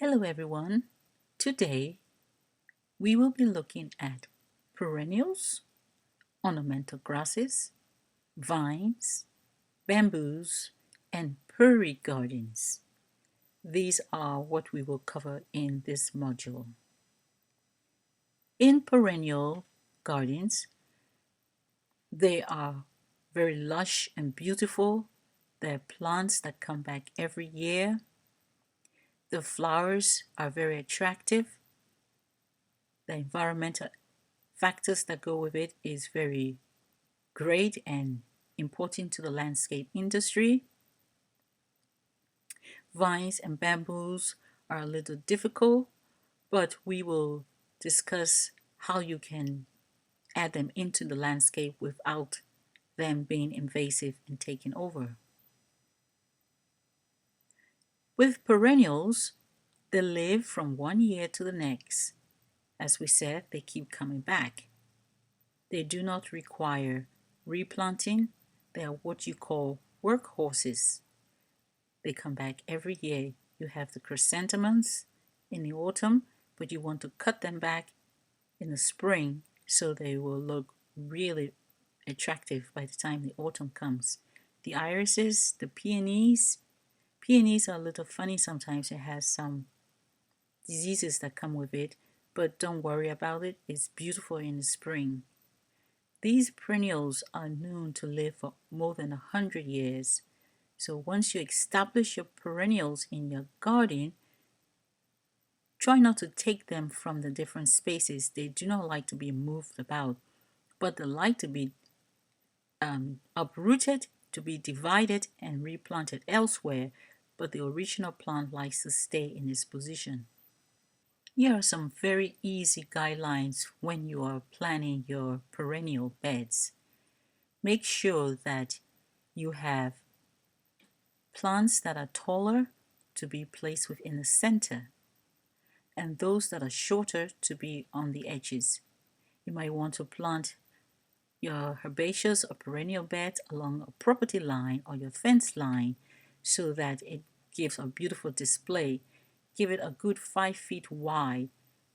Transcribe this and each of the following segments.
Hello everyone. Today we will be looking at perennials, ornamental grasses, vines, bamboos, and prairie gardens. These are what we will cover in this module. In perennial gardens, they are very lush and beautiful. They're plants that come back every year. The flowers are very attractive. The environmental factors that go with it is very great and important to the landscape industry. Vines and bamboos are a little difficult, but we will discuss how you can add them into the landscape without them being invasive and taking over. With perennials, they live from one year to the next. As we said, they keep coming back. They do not require replanting. They are what you call workhorses. They come back every year. You have the chrysanthemums in the autumn, but you want to cut them back in the spring so they will look really attractive by the time the autumn comes. The irises, the peonies. Peonies are a little funny sometimes. It has some diseases that come with it, but don't worry about it. It's beautiful in the spring. These perennials are known to live for more than 100 years. So once you establish your perennials in your garden, try not to take them from the different spaces. They do not like to be moved about, but they like to be uprooted, to be divided and replanted elsewhere, but the original plant likes to stay in its position. Here are some very easy guidelines when you are planning your perennial beds. Make sure that you have plants that are taller to be placed within the center, and those that are shorter to be on the edges. You might want to plant your herbaceous or perennial beds along a property line or your fence line so that it gives a beautiful display. Give it a good 5 feet wide.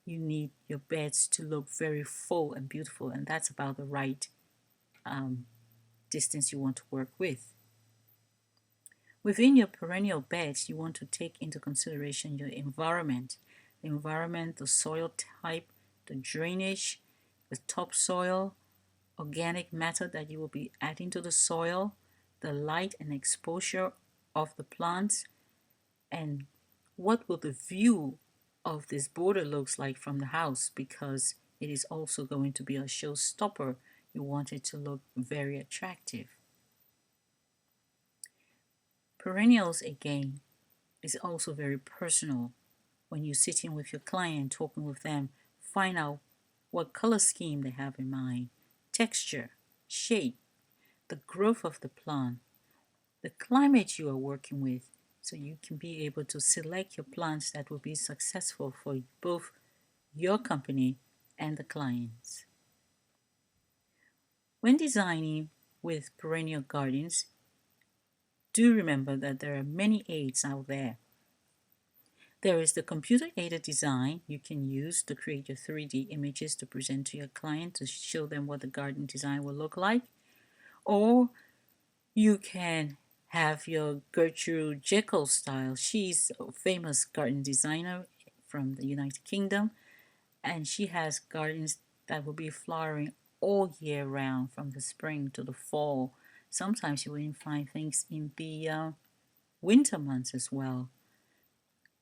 You need your beds to look very full and beautiful, and that's about the right distance you want to work with. Within your perennial beds, you want to take into consideration your environment. The environment, the soil type, the drainage, the topsoil, organic matter that you will be adding to the soil, the light and exposure of the plants, and what will the view of this border looks like from the house, because it is also going to be a showstopper. You want it to look very attractive. Perennials, again, is also very personal. When you're sitting with your client, talking with them, find out what color scheme they have in mind, texture, shape, the growth of the plant, the climate you are working with, so you can be able to select your plants that will be successful for both your company and the clients. When designing with perennial gardens, do remember that there are many aids out there. There is the computer-aided design you can use to create your 3D images to present to your client to show them what the garden design will look like. Or you can have your Gertrude Jekyll style. She's a famous garden designer from the United Kingdom, and she has gardens that will be flowering all year round from the spring to the fall. Sometimes you will even find things in the winter months as well.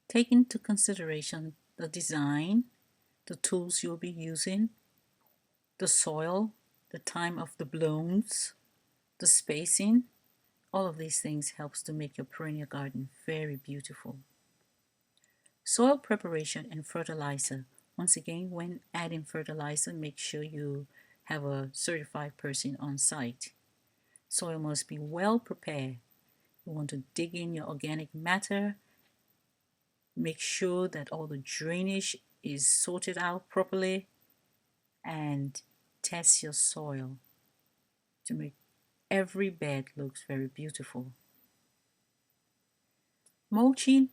Take into consideration the design, the tools you'll be using, the soil, the time of the blooms, the spacing. All of these things helps to make your perennial garden very beautiful. Soil preparation and fertilizer. Once again, when adding fertilizer, make sure you have a certified person on site. Soil must be well prepared. You want to dig in your organic matter. Make sure that all the drainage is sorted out properly, and test your soil to make every bed looks very beautiful. Mulching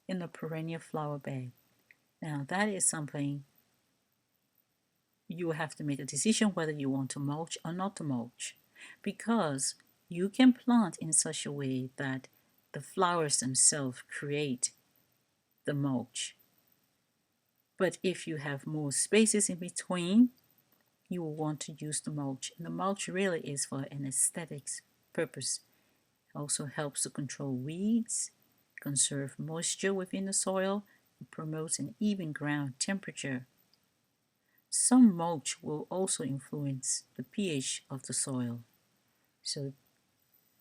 in a perennial flower bed. Now that is something you have to make a decision whether you want to mulch or not to mulch, because you can plant in such a way that the flowers themselves create the mulch. But if you have more spaces in between, you will want to use the mulch. And the mulch really is for an aesthetics purpose. It also helps to control weeds, conserve moisture within the soil, and promotes an even ground temperature. Some mulch will also influence the pH of the soil. So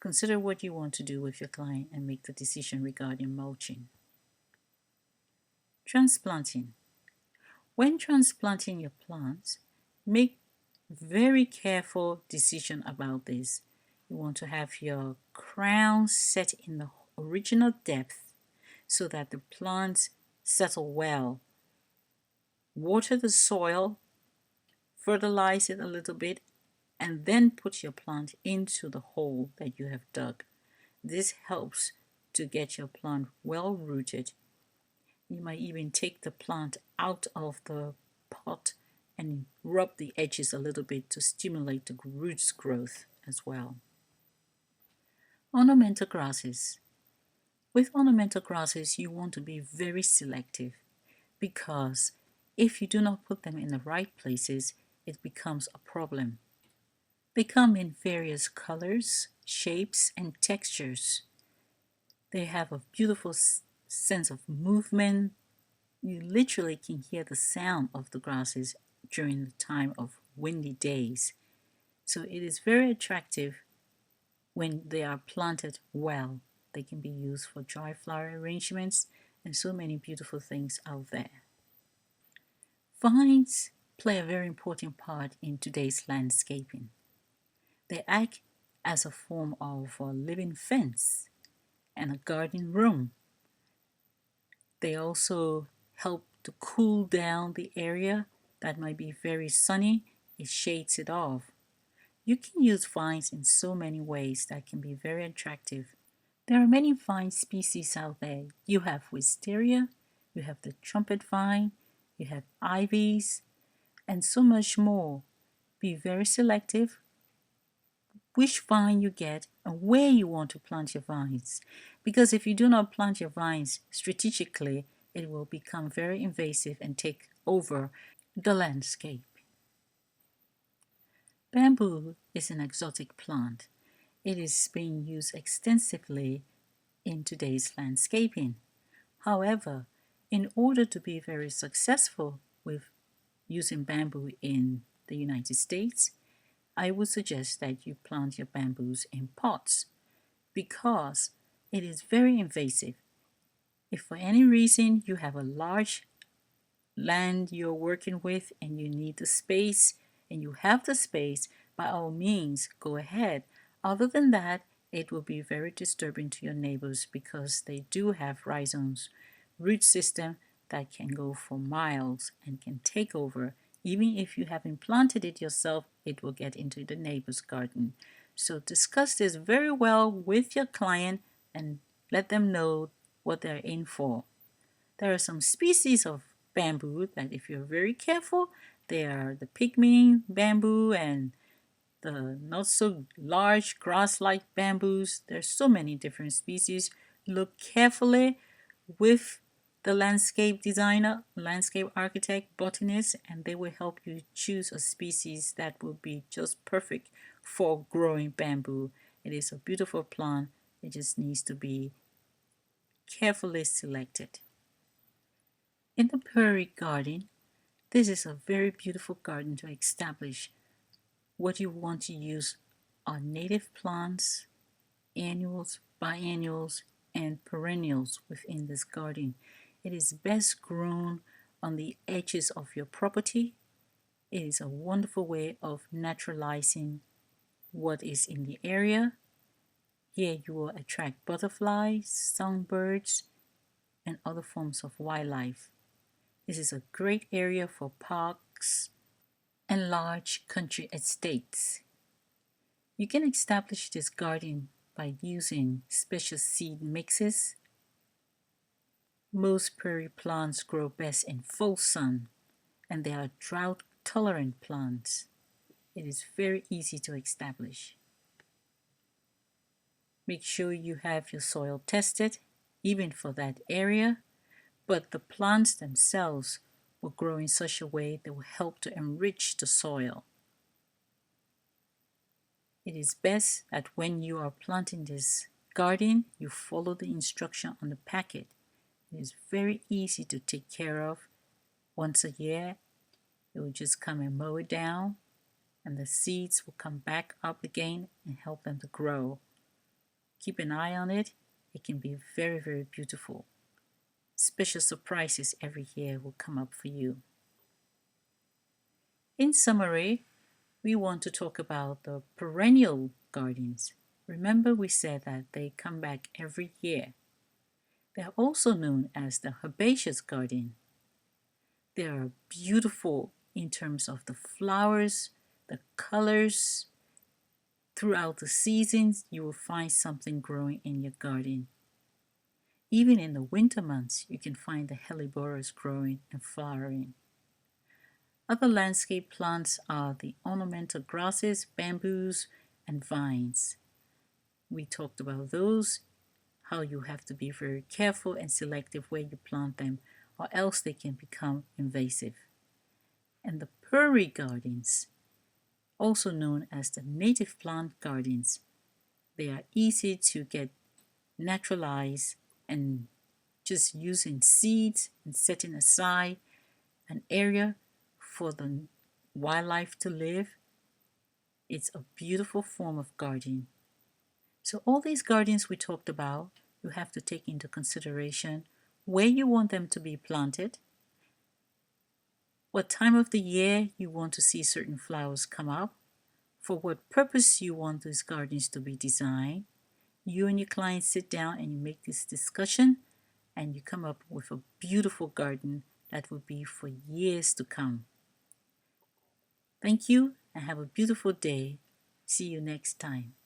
consider what you want to do with your client and make the decision regarding mulching. Transplanting. When transplanting your plants, make very careful decision about this. You want to have your crown set in the original depth so that the plants settle well. Water the soil, fertilize it a little bit, and then put your plant into the hole that you have dug. This helps to get your plant well rooted. You might even take the plant out of the pot and rub the edges a little bit to stimulate the roots growth as well. Ornamental grasses. With ornamental grasses, you want to be very selective, because if you do not put them in the right places, it becomes a problem. They come in various colors, shapes, and textures. They have a beautiful sense of movement. You literally can hear the sound of the grasses during the time of windy days. So it is very attractive when they are planted well. They can be used for dry flower arrangements and so many beautiful things out there. Vines play a very important part in today's landscaping. They act as a form of a living fence and a garden room. They also help to cool down the area that might be very sunny. It shades it off. You can use vines in so many ways that can be very attractive. There are many vine species out there. You have wisteria, you have the trumpet vine, you have ivies, and so much more. Be very selective which vine you get and where you want to plant your vines. Because if you do not plant your vines strategically, it will become very invasive and take over the landscape. Bamboo is an exotic plant. It is being used extensively in today's landscaping. However, in order to be very successful with using bamboo in the United States, I would suggest that you plant your bamboos in pots, because it is very invasive. If for any reason you have a large land you're working with and you need the space and you have the space, by all means go ahead. Other than that, it will be very disturbing to your neighbors, because they do have rhizomes, root system that can go for miles and can take over. Even if you haven't planted it yourself, it will get into the neighbor's garden. So discuss this very well with your client and let them know what they're in for. There are some species of bamboo that, if you're very careful, they are the pygmy bamboo and the not so large grass-like bamboos. There's so many different species. Look carefully with the landscape designer, landscape architect, botanist, and they will help you choose a species that will be just perfect for growing bamboo. It is a beautiful plant. It just needs to be carefully selected. In the Prairie garden, this is a very beautiful garden to establish what you want to use are native plants, annuals, biennials, and perennials within this garden. It is best grown on the edges of your property. It is a wonderful way of naturalizing what is in the area. Here you will attract butterflies, songbirds, and other forms of wildlife. This is a great area for parks and large country estates. You can establish this garden by using special seed mixes. Most prairie plants grow best in full sun, and they are drought-tolerant plants. It is very easy to establish. Make sure you have your soil tested, even for that area, but the plants themselves will grow in such a way that will help to enrich the soil. It is best that when you are planting this garden, you follow the instruction on the packet. It is very easy to take care of. Once a year, you will just come and mow it down, and the seeds will come back up again and help them to grow. Keep an eye on it. It can be very, very beautiful. Special surprises every year will come up for you. In summary, we want to talk about the perennial gardens. Remember, we said that they come back every year. They are also known as the herbaceous garden. They are beautiful in terms of the flowers, the colors. Throughout the seasons, you will find something growing in your garden. Even in the winter months, you can find the helleborus growing and flowering. Other landscape plants are the ornamental grasses, bamboos, and vines. We talked about those, how you have to be very careful and selective where you plant them, or else they can become invasive. And the prairie gardens, also known as the native plant gardens, they are easy to get naturalized and just using seeds and setting aside an area for the wildlife to live. It's a beautiful form of gardening. So all these gardens we talked about, you have to take into consideration where you want them to be planted, what time of the year you want to see certain flowers come up, for what purpose you want these gardens to be designed. You and your client sit down and you make this discussion and you come up with a beautiful garden that will be for years to come. Thank you and have a beautiful day. See you next time.